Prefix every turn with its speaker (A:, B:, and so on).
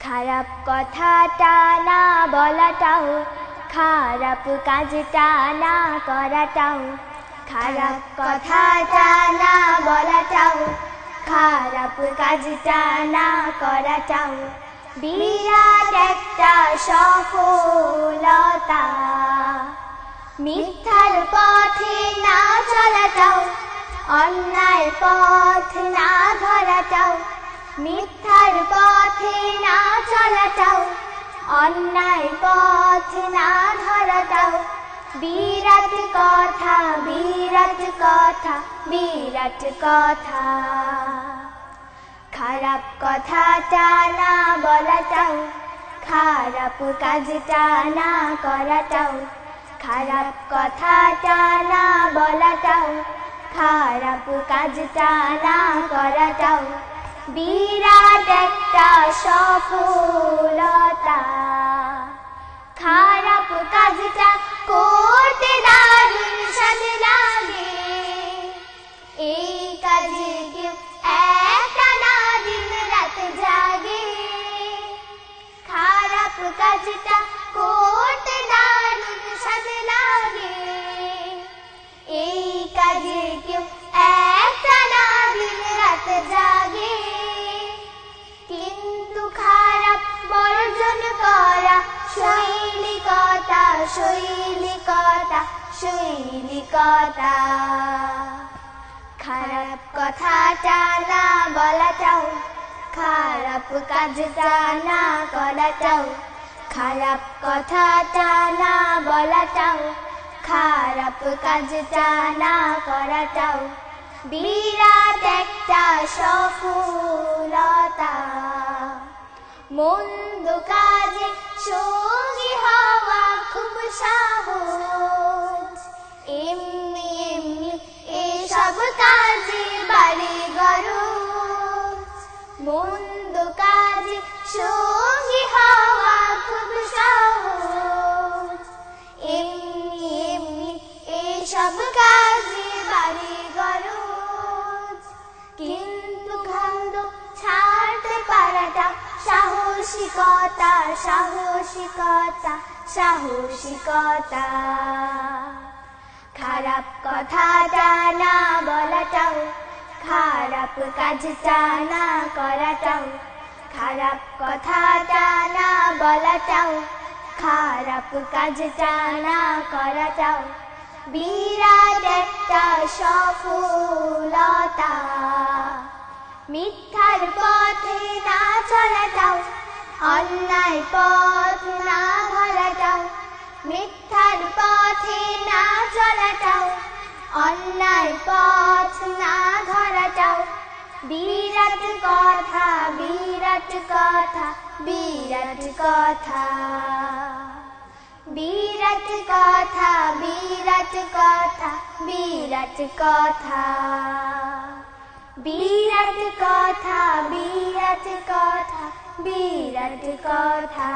A: খারাপ কথাটা না বলাটাও, খারাপ কাজটা না করাটাও, খারাপ কথাটা না বলাটাও, খারাপ কাজটা না করাটাও বিরাট একটা সফলতা। মিথ্যার পথে না চলাটাও, অন্যায় পথ না ধরাটাও, মিথ্যার পথে না চলাটাও, অন্যায় পথ না ধরাটাও বিরাট কথা, বিরাট কথা, বিরাট কথা। খারাপ কথাটা না বলাটাও, খারাপ কাজটা না করাটাও, খারাপ কথাটা না বলাটাও, খারাপ কাজটা না করাটাও বিরাট একটা সফলতা। খারাপ কাজটা করতে দারুণ স্বাদ লাগে, এই কাজে কেউ একটানা দিন রাত জাগে। খারাপ কাজটা করতে দারুণ স্বাদ লাগে, এই কাজে কেউ একটানা দিন রাত জাগে। কিন্তু খারাপ বর্জন করা শৈলিকতা, শৈলিকতা, শৈলিকতা। খারাপ কথাটা না বলাটাও, খারাপ কাজটা না করাটাও, খারাপ কথাটা না বলাটাও, খারাপ কাজটা না করাটাও বিরাট একটা সফলতা। মন্দ কাজে সঙ্গী হওয়া খুব সহজ, এমনি এমনি এসব কাজে বাড়ে গরজ। মন্দ কাজে সঙ্গী হওয়া খুব সহজ, এমনি এমনি এসব কাজে বাড়ে গরজ। কিন্তু মন্দ ছাড়তে পারাটা সাহসিকতা, সাহসিকতা, সাহসিকতা। খারাপ কথাটা না বলাটাও, খারাপ কাজটা না করাটাও, খারাপ কথাটা না বলাটাও, খারাপ কাজটা না করাটাও বিরাট একটা সফলতা। মিথ্যার পথে না চলাটাও, অন্যায় পথ না ধরাটাও, মিথ্যার পথে না চলাটাও, অন্যায় পথ না ধরাটাও বিরাট কথা, বিরাট কথা, বিরাট কথা। বিরাট কথা, বিরাট কথা, বিরাট কথা। বিরাট কথা, বিরাট কথা, বিরাট কথা।